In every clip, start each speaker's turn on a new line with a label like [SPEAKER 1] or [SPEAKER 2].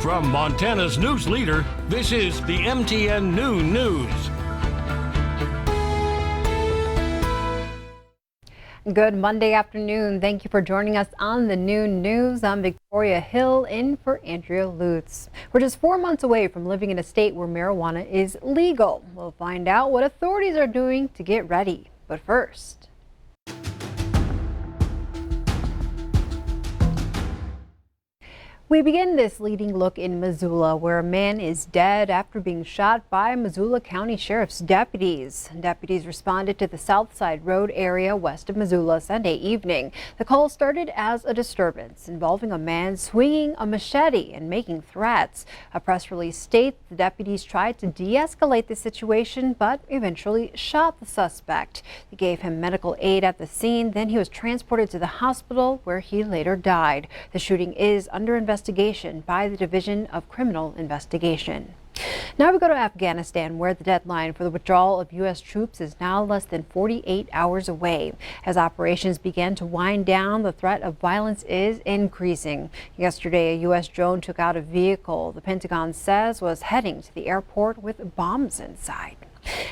[SPEAKER 1] From Montana's news leader, this is the MTN Noon News.
[SPEAKER 2] Good Monday afternoon. Thank you for joining us on the Noon News. I'm Victoria Hill in for Andrea Lutz. We're just 4 months away from living in a state where marijuana is legal. We'll find out what authorities are doing to get ready. But first, we begin this leading look in Missoula, where a man is dead after being shot by Missoula County Sheriff's deputies. Deputies responded to the Southside Road area west of Missoula Sunday evening. The call started as a disturbance involving a man swinging a machete and making threats. A press release states the deputies tried to de-escalate the situation, but eventually shot the suspect. They gave him medical aid at the scene. Then he was transported to the hospital, where he later died. The shooting is under investigation by the Division of Criminal Investigation. Now we go to Afghanistan, where the deadline for the withdrawal of U.S. troops is now less than 48 hours away. As operations begin to wind down, the threat of violence is increasing. Yesterday, a U.S. drone took out a vehicle the Pentagon says was heading to the airport with bombs inside.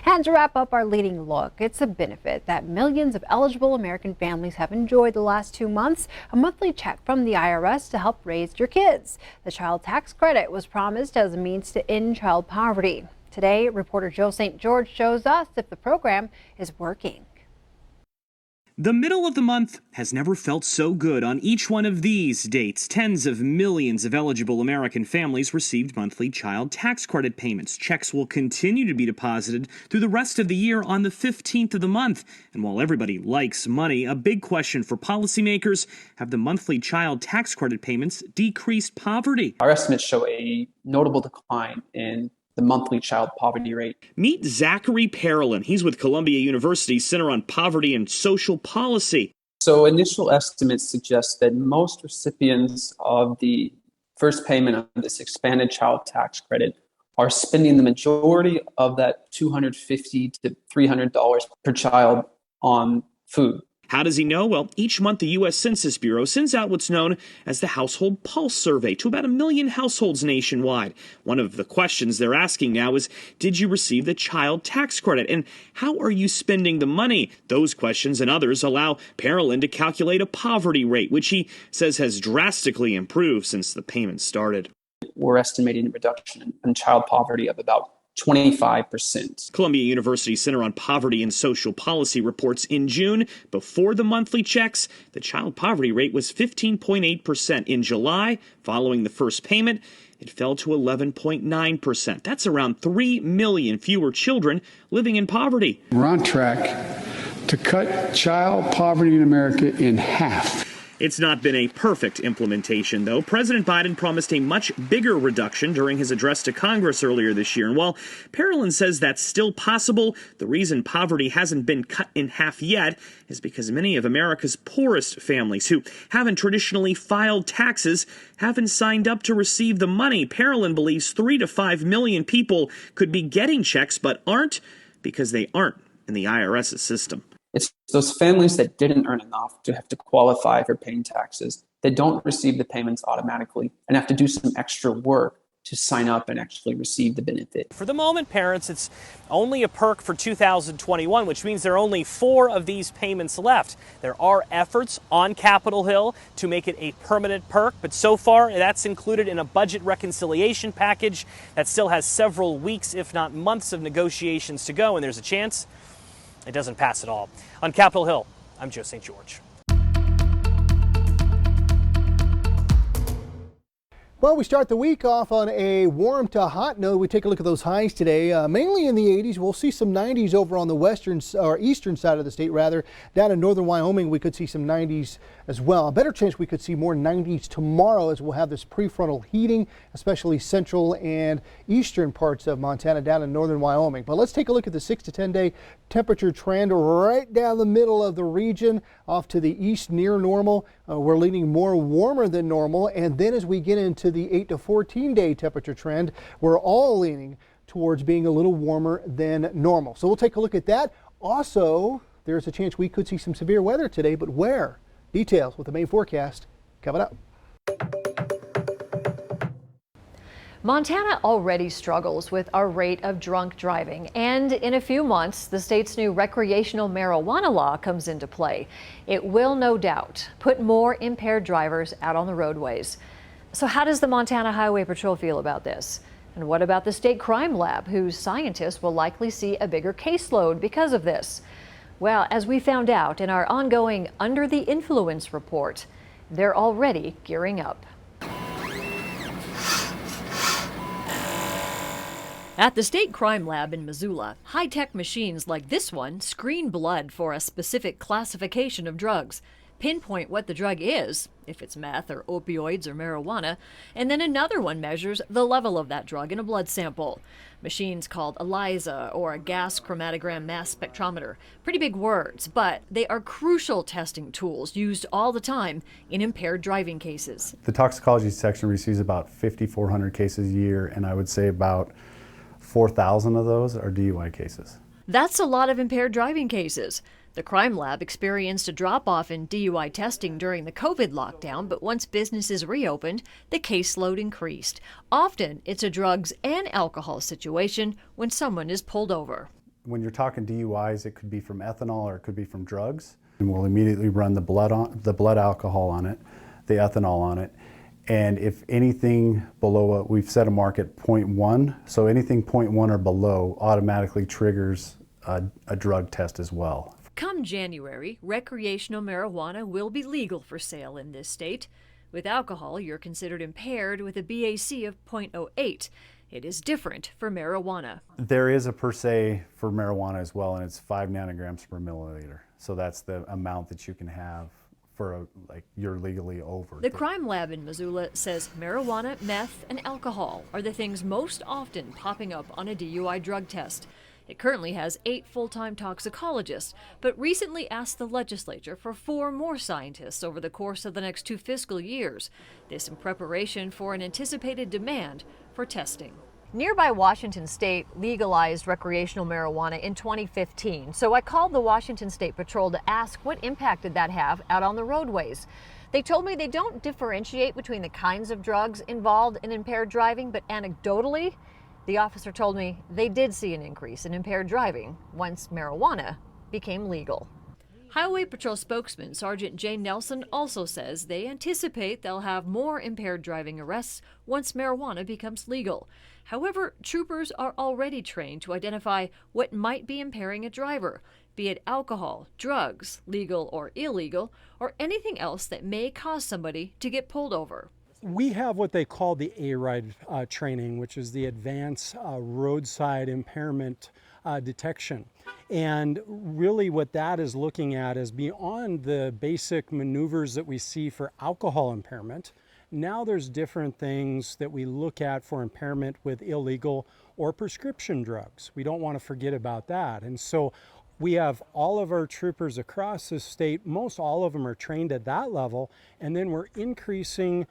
[SPEAKER 2] And to wrap up our leading look, it's a benefit that millions of eligible American families have enjoyed the last 2 months, a monthly check from the IRS to help raise your kids. The child tax credit was promised as a means to end child poverty. Today, reporter Joe St. George shows us if the program is working.
[SPEAKER 3] The middle of the month has never felt so good. On each one of these dates, tens of millions of eligible American families received monthly child tax credit payments. Checks will continue to be deposited through the rest of the year on the 15th of the month. And while everybody likes money, a big question for policymakers: have the monthly child tax credit payments decreased poverty?
[SPEAKER 4] Our estimates show a notable decline in the monthly child poverty rate.
[SPEAKER 3] Meet Zachary Parolin. He's with Columbia University's Center on Poverty and Social Policy.
[SPEAKER 4] So initial estimates suggest that most recipients of the first payment of this expanded child tax credit are spending the majority of that $250 to $300 per child on food.
[SPEAKER 3] How does he know? Well, each month the U.S. Census Bureau sends out what's known as the Household Pulse Survey to about 1 million households nationwide. One of the questions they're asking now is, did you receive the child tax credit? And how are you spending the money? Those questions and others allow Parolin to calculate a poverty rate, which he says has drastically improved since the payment started.
[SPEAKER 4] We're estimating a reduction in child poverty of about 25%.
[SPEAKER 3] Columbia University Center on Poverty and Social Policy reports in June, before the monthly checks, the child poverty rate was 15.8%. In July, following the first payment, it fell to 11.9%. That's around 3 million fewer children living in poverty.
[SPEAKER 5] We're on track to cut child poverty in America in half.
[SPEAKER 3] It's not been a perfect implementation, though. President Biden promised a much bigger reduction during his address to Congress earlier this year. And while Parolin says that's still possible, the reason poverty hasn't been cut in half yet is because many of America's poorest families who haven't traditionally filed taxes haven't signed up to receive the money. Parolin believes 3 to 5 million people could be getting checks but aren't because they aren't in the IRS's system.
[SPEAKER 4] It's those families that didn't earn enough to have to qualify for paying taxes, that don't receive the payments automatically and have to do some extra work to sign up and actually receive the benefit.
[SPEAKER 6] For the moment, parents, it's only a perk for 2021, which means there are only 4 of these payments left. There are efforts on Capitol Hill to make it a permanent perk, but so far that's included in a budget reconciliation package that still has several weeks, if not months, of negotiations to go, and there's a chance it doesn't pass at all. On Capitol Hill, I'm Joe St. George.
[SPEAKER 7] Well, we start the week off on a warm to hot note. We take a look at those highs today, mainly in the 80s. We'll see some 90s over on the eastern side of the state, rather. Down in northern Wyoming, we could see some 90s as well. A better chance we could see more 90s tomorrow as we'll have this prefrontal heating, especially central and eastern parts of Montana down in northern Wyoming. But let's take a look at the 6 to 10 day temperature trend right down the middle of the region, off to the east near normal. We're leaning more warmer than normal. And then as we get into the 8 to 14 day temperature trend, we're all leaning towards being a little warmer than normal. So we'll take a look at that. Also, there's a chance we could see some severe weather today, but where? Details with the main forecast coming up.
[SPEAKER 8] Montana already struggles with our rate of drunk driving, and in a few months, the state's new recreational marijuana law comes into play. It will no doubt put more impaired drivers out on the roadways. So how does the Montana Highway Patrol feel about this? And what about the state crime lab, whose scientists will likely see a bigger caseload because of this? Well, as we found out in our ongoing Under the Influence report, they're already gearing up. At the State Crime Lab in Missoula, high-tech machines like this one screen blood for a specific classification of drugs, pinpoint what the drug is, if it's meth or opioids or marijuana, and then another one measures the level of that drug in a blood sample. Machines called ELISA, or a gas chromatogram mass spectrometer. Pretty big words, but they are crucial testing tools used all the time in impaired driving cases.
[SPEAKER 9] The toxicology section receives about 5,400 cases a year, and I would say about 4,000 of those are DUI cases.
[SPEAKER 8] That's a lot of impaired driving cases. The crime lab experienced a drop-off in DUI testing during the COVID lockdown, but once businesses reopened, the caseload increased. Often, it's a drugs and alcohol situation when someone is pulled over.
[SPEAKER 9] When you're talking DUIs, it could be from ethanol or it could be from drugs. And we'll immediately run the blood alcohol on it, the ethanol on it. And if anything below, we've set a mark at 0.1, so anything 0.1 or below automatically triggers a drug test as well.
[SPEAKER 8] Come January, recreational marijuana will be legal for sale in this state. With alcohol, you're considered impaired with a BAC of 0.08. It is different for marijuana.
[SPEAKER 9] There is a per se for marijuana as well, and it's 5 nanograms per milliliter. So that's the amount that you can have for you're legally over.
[SPEAKER 8] The crime lab in Missoula says marijuana, meth, and alcohol are the things most often popping up on a DUI drug test. It currently has 8 full-time toxicologists, but recently asked the legislature for 4 more scientists over the course of the next 2 fiscal years. This in preparation for an anticipated demand for testing. Nearby Washington State legalized recreational marijuana in 2015, so I called the Washington State Patrol to ask what impact did that have out on the roadways. They told me they don't differentiate between the kinds of drugs involved in impaired driving, but anecdotally, the officer told me they did see an increase in impaired driving once marijuana became legal. Highway Patrol spokesman Sergeant Jane Nelson also says they anticipate they'll have more impaired driving arrests once marijuana becomes legal. However, troopers are already trained to identify what might be impairing a driver, be it alcohol, drugs, legal or illegal, or anything else that may cause somebody to get pulled over.
[SPEAKER 10] We have what they call the A-RIDE training, which is the Advanced Roadside Impairment Detection. And really what that is looking at is beyond the basic maneuvers that we see for alcohol impairment. Now there's different things that we look at for impairment with illegal or prescription drugs. We don't want to forget about that. And so we have all of our troopers across the state, most all of them are trained at that level, and then we're increasing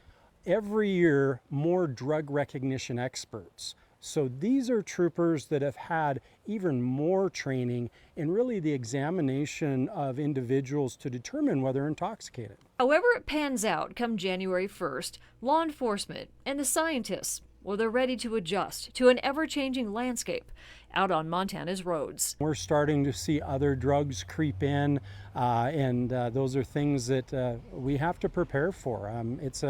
[SPEAKER 10] every year more drug recognition experts. So these are troopers that have had even more training in really the examination of individuals to determine whether they're intoxicated.
[SPEAKER 8] However it pans out come January 1st, law enforcement and the scientists, well, they're ready to adjust to an ever-changing landscape out on Montana's roads.
[SPEAKER 10] We're starting to see other drugs creep in, and those are things that we have to prepare for. It's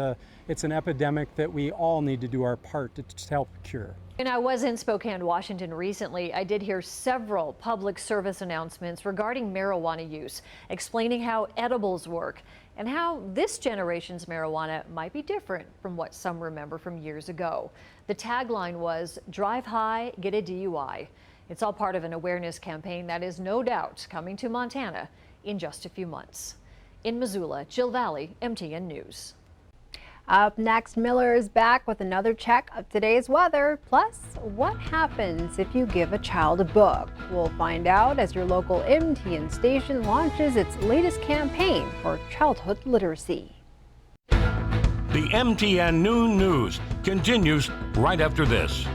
[SPEAKER 10] an epidemic that we all need to do our part to help cure.
[SPEAKER 8] And I was in Spokane, Washington recently. I did hear several public service announcements regarding marijuana use, explaining how edibles work and how this generation's marijuana might be different from what some remember from years ago. The tagline was, "Drive high, get a DUI." It's all part of an awareness campaign that is no doubt coming to Montana in just a few months. In Missoula, Jill Valley, MTN News.
[SPEAKER 2] Up next, Miller is back with another check of today's weather. Plus, what happens if you give a child a book? We'll find out as your local MTN station launches its latest campaign for childhood literacy.
[SPEAKER 1] The MTN Noon News continues right after this.